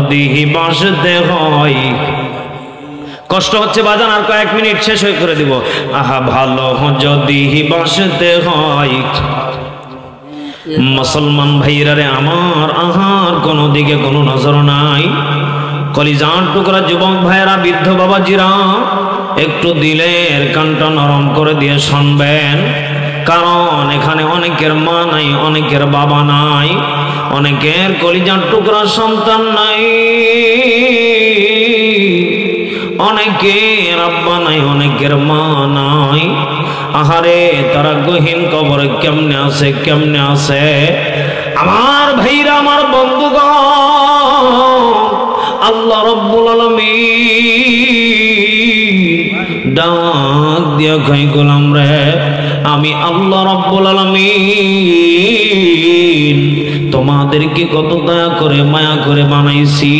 যদি বাঁচতে হয়, কষ্ট হচ্ছে বাজান, আর কয়েক মিনিট শেষ হয়ে করে দিব। আহা ভালো যদি বাঁচতে হয়, মুসলমান ভাইরা রে আমার, আহার কোনো দিকে কোনো নজর নাই। কলিজার টুকরা যুবক ভাইরা, বৃদ্ধ বাবাজিরা, একটু দিলের কানটা নরম করে দিয়ে শুনবেন, কারণ এখানে অনেকের মা নাই, অনেকের বাবা নাই, অনেকের কলিজার টুকরা সন্তান নাই, অনেকের আব্বা নাই, অনেকের মা নাই। আহারে তারা গহীন কবরে কেমনে আছে, কেমনে আছে? আমার ভাইরা, আমার বন্ধুগণ, আল্লাহ রাব্বুল আলামিন ডাক দিয়া কই গোলাম রে, আমি আল্লাহ রাব্বুল আলামিন তোমাদেরকে কত দয়া করে মায়া করে বানাইছি।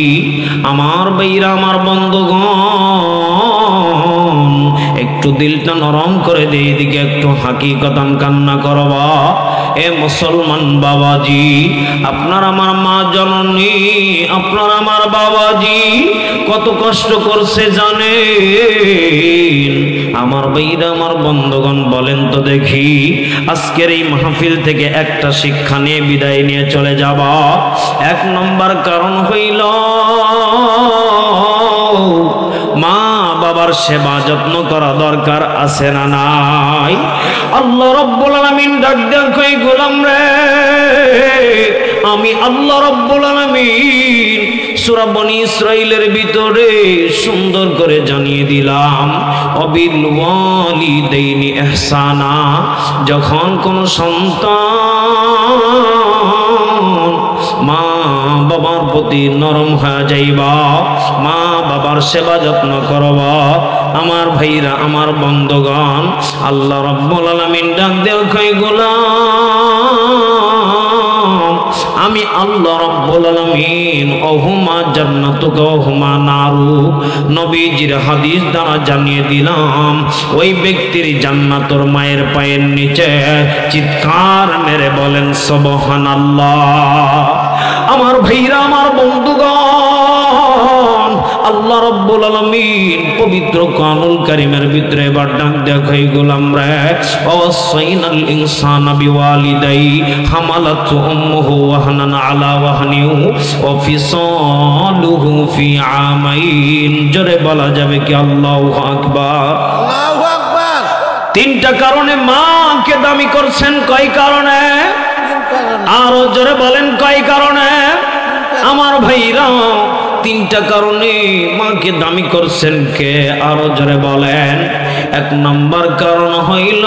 আমার ভাইরা, আমার বন্ধুগণ, একটু দিলটা নরম করে দে, এদিকে একটু হাকিকতান কান্না করবা। এ মুসলমান বাবাজি, আপনার আমার মা জননী, আপনার আমার বাবাজি কত কষ্ট করছে জানেন? আমার ভাইরা, আমার বন্ধুগণ, বলেন তো দেখি, আজকের এই মাহফিল থেকে একটা শিক্ষা নিয়ে বিদায় নিয়ে চলে যাবা। এক নম্বর কারণ হইল, মা বাবার সেবা যত্ন করা দরকার আছে না নাই? আল্লাহ রাব্বুল আলামিন ডাক দেন কই গোলাম রে, আমি আল্লাহ রাব্বুল আলামিন সূরা বনী ইসরাঈলের ভিতরে সুন্দর করে জানিয়ে দিলাম, অবিল ওয়ালিদাইনি ইহসানা। যখন কোন সন্তান মা বাবার প্রতি নরম হয়ে যাইবা, মা বাবার সেবা যত্ন করবা, আমার ভাইরা, আমার বন্ধুগণ, আল্লাহ রাব্বুল আলামিন ডাক দেও কই গোলাম, আমি আল্লাহ রাব্বুল আলামিন ওহুমা জান্নাতুকা ওহুমা নারু, নবীজির হাদিস দ্বারা জানিয়ে দিলাম, ওই ব্যক্তির জান্নাতর মায়ের পায়ের নিচে। চিৎকার মেরে বলেন সুবহানাল্লাহ। আমার ভাইরা, আমার বন্ধুগণ, আল্লাহ রাব্বুল আলামিন পবিত্র কোরআনুল কারীমের ভিতরে এবার ডাক দেখাই গোলাম রে, ওয়াসাইনাল ইনসানা বিওয়ালিদাই হামালাতু উম্মুহু ওয়াহনান আলা ওয়াহনিহি ওয়া ফিসালুহু ফি আমাইন। জোরে বলা যাবে কি আল্লাহু আকবার, আল্লাহু আকবার। তিনটা কারণে মাকে দামি করছেন। কয় কারণে? আরো জোরে বলেন, কয় কারণে? আমার ভাইরা, তিনটা কারণে মাকে দামি করছেন কে? আরো জোরে বলেন। এক নম্বর কারণ হইল,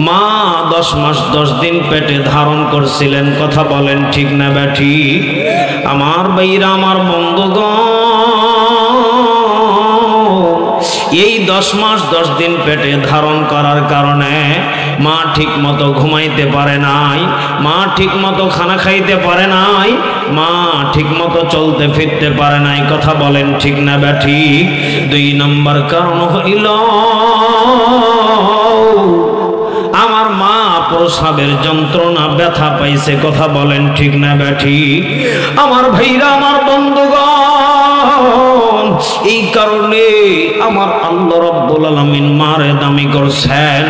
মা 10 মাস 10 দিন পেটে ধারণ করছিলেন। কথা বলেন ঠিক না ব্যাঠি? আমার ভাইরা, আমার বন্ধুগণ, এই 10 মাস 10 দিন পেটে ধারণ করার কারণে মা ঠিক মতো ঘুমাইতে পারে নাই, মা ঠিক মতো খানা খাইতে পারে নাই, মা ঠিক মতো চলতে ফিরতে পারে নাই। কথা বলেন ঠিক না ব্যাঠি? 2 নম্বর কারণ হইল, আমার মা প্রসবের যন্ত্রণা ব্যথা পাইছে। কথা বলেন ঠিক না ব্যাঠি? আমার ভাইরা, আমার বন্ধুগণ, এই কারণে আমার আল্লাহ রাব্বুল আলামিন মারে দামি করছেন।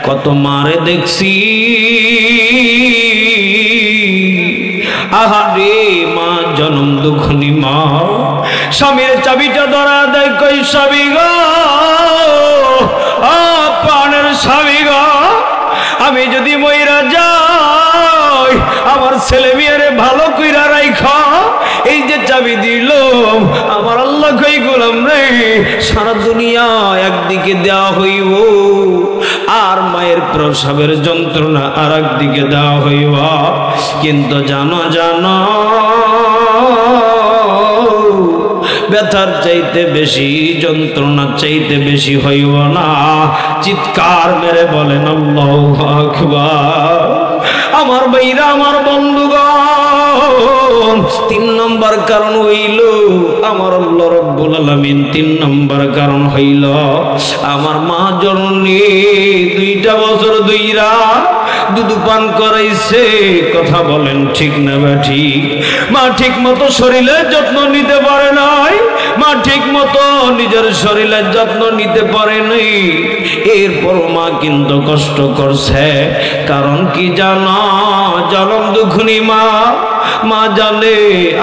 কত মারে দেখছি, আহারে মা জনম দুঃখনি মা, স্বামীর চাবিটা ধরা দেয়, কই স্বামী গো, প্রাণের স্বামী গো, আমি যদি মইরা যাই, আমার ছেলে মেয়েরে ভালো কইরা রাইখা, এই যে চাবি দিল আমার আল্লাহ কই গোলাম রে, সারা দুনিয়া একদিকে দেওয়া হইব, আর মায়ের প্রসবের যন্ত্রণা আর একদিকে দেওয়া হইব। কিন্তু জানো জানো, ব্যথার চাইতে বেশি, যন্ত্রণার চাইতে বেশি হইব না। চিৎকার মেরে বলেন আল্লাহু আকবার। আমার ভাইরা, আমার বন্ধুগণ, 3 নম্বর কারণ হইল, আমার আল্লাহ রাব্বুল আলামিন 3 নম্বর কারণ হইল, আমার মা জননী 2টা বছর ধইরা দুধ পান করাইছে। কথা বলেন ঠিক না ঠিক? মা ঠিক মতো শরীরের যত্ন নিতে পারে নাই, মা ঠিক মতো নিজের শরীরের যত্ন নিতে পারে নাই। এরপর মা কিন্তু কষ্ট করছে। কারণ কি জানো? জনম দুঃখিনী মা, মা জানে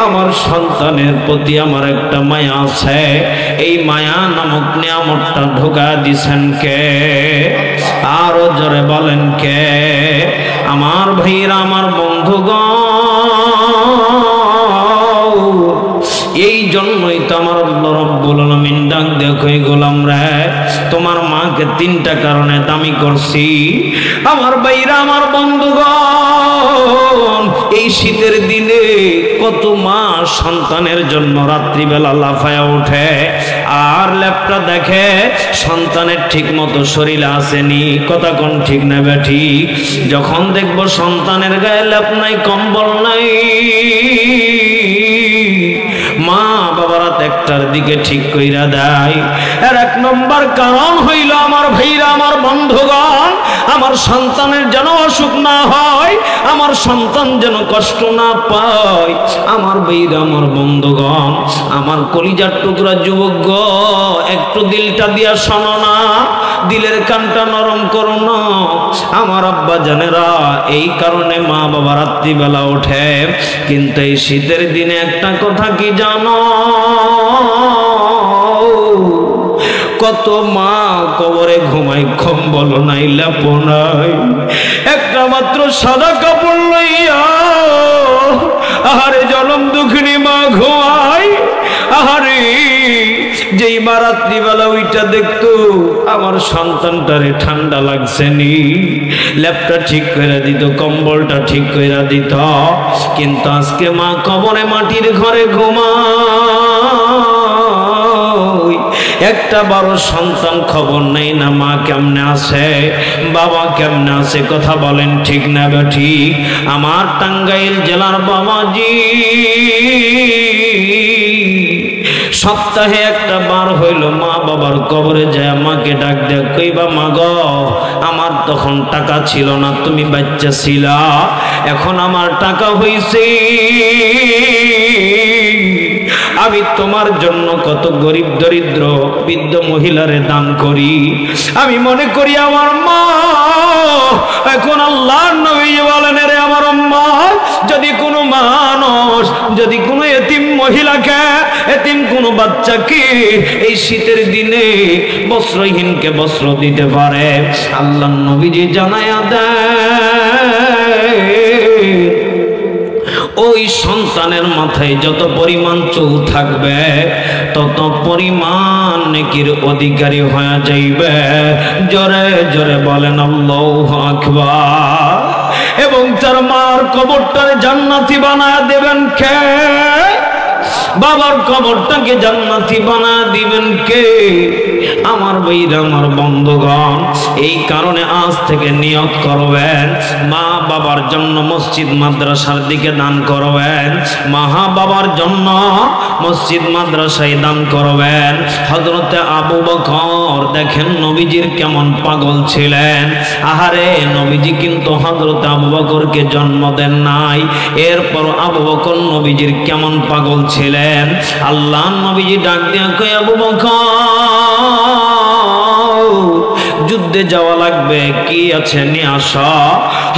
আমার সন্তানের প্রতি আমার একটা মায়া আছে। এই মায়া নামক নিয়ামতটা ঢোকা দিছেন কে? আরো জোরে বলেন কে? আমার ভাইরা, আমার বন্ধুগণ, এই জন্যই তো আমার আল্লাহ রাব্বুল আলামিন ডাক দেখো গোলাম রে, তোমার মাকে তিনটা কারণে দামি করছি। আমার ভাইরা, আমার বন্ধুগণ, এই শীতের দিনে কত মা সন্তানের জন্য রাত্রিবেলা লাফায়া ওঠে আর ল্যাপটা দেখে সন্তানের ঠিক মতো শরীরে আসেনি। কথা কোন ঠিক না বেঠি? যখন দেখবো সন্তানের গায়ে ল্যাপ নাই, কম্বল নাই, মা বাবারা একটার দিকে ঠিক কইরা দেয়। এর এক নম্বর কারণ হইল আমার ভাইরা, আমার বন্ধুগণ, আমার সন্তানের যেন অসুখ না হয়, আমার সন্তান যেন কষ্ট না পায়। আমার ভাইরা, আমার বন্ধুগণ, আমার কলিজার টুকরা যুবক, একটু দিলটা দিয়া শোনো না, দিলের কানটা নরম করো না। আমার আব্বা জানেরা, এই কারণে মা বাবা রাত্রিবেলা ওঠে। কিন্তু এই শীতের দিনে একটা কথা কি জানো? কত মা কবরে ঘুমাই, কম্বল নাই, ল্যাপ নাই, একটা মাত্র সাদা কাপড় লইয়া। আহারে জনম দুঃখিনী মা ঘুমায়। আহারে যেই মা রাত্রিবেলা ওইটা দেখতো আমার সন্তানটারে ঠান্ডা লাগছে নি, ল্যাপটা ঠিক করে দিত, কম্বলটা ঠিক করে দিত। কিন্তু আজকে মা কবরে মাটির ঘরে ঘুমায়, একটা বড় সন্তান খবর নেই না মা কেমনে আছে, বাবা কেমনে আছে। কথা বলেন ঠিক না ঠিক? আমার টাঙ্গাইল জেলার বাবাজি সপ্তাহে একটা বার হইল মা বাবার কবরে যায় মাকে ডাক দেয়, কইবা মা গো, আমার তখন টাকা ছিল না, তুমি বাচ্চা ছিলা, এখন আমার টাকা হইছে, আমি তোমার জন্য কত গরিব দরিদ্র বৃদ্ধ মহিলারে দান করি। আমি মনে করি আমার মা, এখন আল্লাহর নবী বলেন, রে আমার আম্মা, যদি কোনো মানুষ, যদি কোনো এতিম মহিলাকে, এতিম কোনো বাচ্চাকে এই শীতের দিনে বস্ত্রহীনকে বস্ত্র দিতে পারে, আল্লাহর নবীজি জানায়া দেয় ওই সন্তানের মাথায় যত পরিমাণ চুল থাকবে তত পরিমাণ নেকির অধিকারী হয়ে যাইবে। জোরে জোরে বলেন আল্লাহু আকবার। এবং তার মার কবরটারে জান্নাতি বানায় দেবেন কে? বাবার কবরটাকে জান্নাতি বানায় দিবেন কে? আমার ভাইরা, আমার বন্ধুগণ, এই কারণে আজ থেকে নিয়ত করবেন, মা বাবার জন্য মসজিদ মাদ্রাসার দিকে দান করবেন, মা বাবার জন্য মসজিদ মাদ্রাসায় দান করবেন। হযরতে আবু বকর দেখেন নবীজির কেমন পাগল ছিলেন। আহারে নবীজি কিন্তু হযরতে আবু বকরকে জন্ম দেন নাই, এরপর আবু বকর নবীজির কেমন পাগল ছিলেন। আল্লাহ নবীজি ডাক দিয়া কই, আবু বকর, যুদ্ধে যাওয়া লাগবে, কি আছে নিয়ে আসা।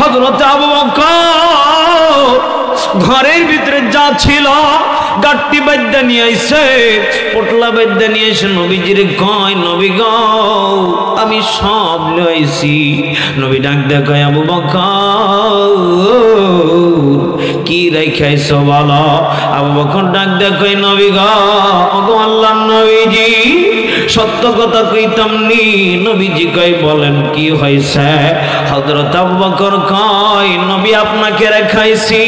হযরত আবু বকর ঘরের ভিতরে যা ছিল গাট্টি বাদ্যা নিয়ে আইছে, পোটলা বাদ্যা নিয়ে এসে নবীজির কয়, নবী গো, আমি সব লইছি। নবী ডাক দেয়া কয়, আবু বকর, কি রেখাইছো বলো। আবু বকর ডাক দেয়া কয়, নবী গো, ওগো আল্লাহর নবীজি, সত্য কথা কইতাম নি। নবীজি কয়, বলেন কি হয়েছে? হযরত আবু বকর কয়, নবী আপনাকে রেখাইছি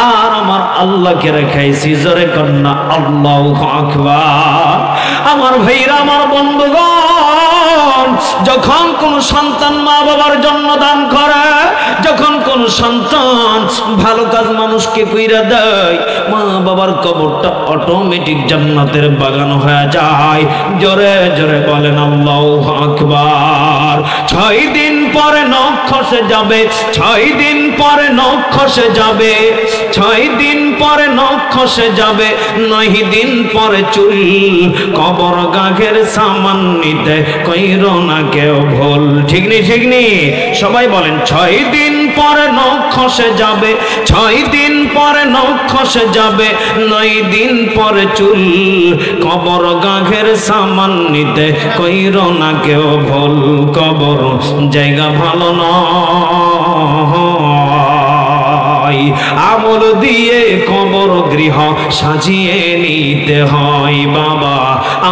আর আমার আল্লাহকে রেখাইছি। জোরে কন্যা আল্লাহু আকবার। আমার ভাইরা, আমার বন্ধুগণ, যখন কোন সন্তান মা বাবার জন্য দান করে, যখন কোন সন্তান ভালো কাজ মানুষকে কইরা দেয়, মা বাবার কবরটা অটোমেটিক জান্নাতের বাগান হয়ে যায়। জোরে জোরে বলেন আল্লাহু আকবার। 6 দিন পরে নখ খসে যাবে, 6 দিন পরে নখ খসে যাবে, 6 দিন পরে নখ খসে যাবে, 9 দিন পরে চুল। কবর গাঘের সামান নিতে কইরো না কেউ ভুল। ঠিক নেই, ঠিক নেই? সবাই বলেন 6 দিন পরে নখ খসে যাবে, 6 দিন পরে নখ খসে যাবে, 9 দিন পরে চুল। কবর গাঘের সামান নিতে কইরো না কেউ ভুল। কবর জায়গা ভালো নয়, আমল দিয়ে কবর গৃহ সাজিয়ে নিতে হয় বাবা,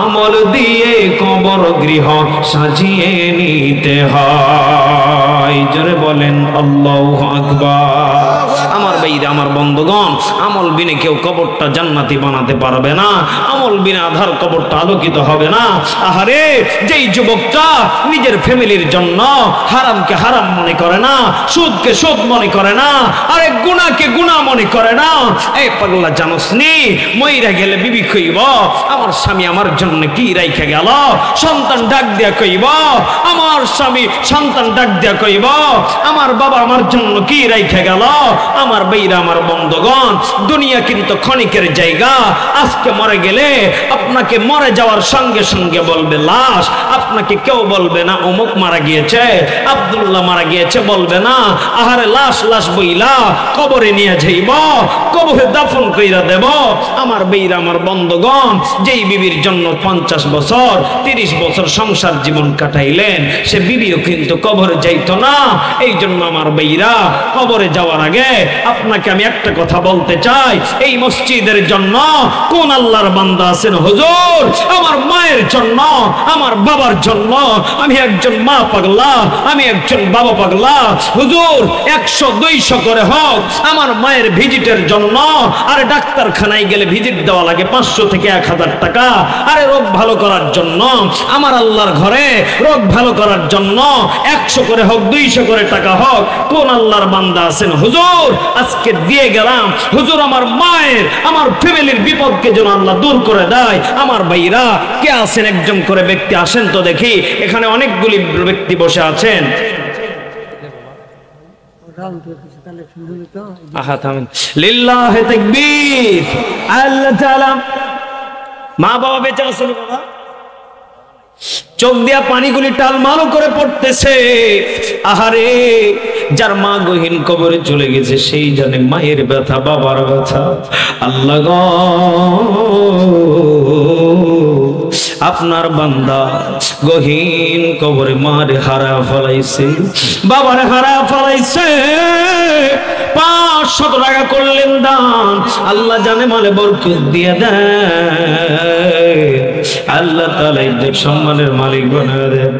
আমল দিয়ে কবর গৃহ সাজিয়ে নিতে হয়। জোরে বলেন আল্লাহু আকবার। আমার ভাইরা, আমার বন্ধুগণ, আমল বিনে কেউ কবরটা জান্নাতি বানাতে পারবে না, আমল বিনা আধার কবরটা আলোকিত হবে না। আহারে, যেই যুবকটা নিজের ফ্যামিলির জন্য হারামকে হারাম মনে করে না, সুদকে সুদ মনে করে না, আরে গুনাহকে গুনাহ মনে করে না, এই পাগলা জানোস নি মইরা গেলে বিবি কইব আমার স্বামী আমার জন্য কি রাইখা গেল? সন্তান ডাক দিয়া কইব আমার স্বামী, সন্তান ডাক দিয়া কইব আমার বাবা আমার জন্য কি রাইখা গেল? আমার ভাইরা, আমার বন্ধুগণ, দুনিয়া কিন্তু ক্ষণিকের জায়গা। আজকে মরে গেলে আপনাকে মরে যাওয়ার সঙ্গে সঙ্গে বলবে লাশ, আপনাকে কেউ বলবে না অমুক মারা গিয়েছে, আব্দুল্লাহ মারা গিয়েছে বলবে না। আহারে লাশ লাশ বইলা কবরে নিয়ে যাইব, কবরে দাফন কইরা দেব। আমার ভাইরা, আমার বন্ধুগণ, যেই বিবির জন্য 50 বছর 30 বছর সংসার জীবন কাটাইলেন, সে বিবিও কিন্তু কবরে যাইতো না। এই জন্য আমার ভাইরা, কবরে যাওয়ার আগে আপনাকে আমি একটা কথা বলতে চাই, এই মসজিদের জন্য কোন আল্লাহর বান্দা আছেন হুজুর আমার মায়ের জন্য, আমার বাবার জন্য? আমি একজন মা পাগলা, আমি একজন বাবা পাগলা, হুজুর 100-200 করে হোক আমার মায়ের ভিজিটের জন্য। আরে ডাক্তারখানায় গেলে ভিজিট দেওয়া লাগে 500 থেকে 1000 টাকা। আরে রোগ ভালো করার জন্য, আমার আল্লাহর ঘরে রোগ ভালো করার জন্য 100 করে হোক 200 করে টাকা হোক, কোন আল্লাহর বান্দা আছেন হুজুর আজকে দিয়ে গেলাম, হুজুর আমার মায়ের, আমার ফ্যামিলির বিপদকে যেন আল্লাহ দূর করে দেয়? আমার ভাইরা, কে আছেন? একজন করে ব্যক্তি আসেন তো দেখি। এখানে অনেকগুলি ব্যক্তি বসে আছেন। লিল্লাহি তাকবীর। আল্লাহ তাআলা, মা বাবা বেঁচে আছেন বাবা? চোখ দিয়া পানিগুলি টালমালো করে পড়তেছে। আহারে, যার মা গহীন কবরে চলে গেছে সেই জানে মায়ের ব্যথা, বাবার ব্যথা। আল্লাহ গো, আপনার বান্দা গহীন কবরে মারে হারা ফলাইছে, বাবারে হারা ফলাইছে। 500 টাকা করলেন দান, আল্লাহ জানে মালে বরকত দিয়ে দেয়। আল্লাহ তাআলা সম্মানের মালিক বানায় দেন।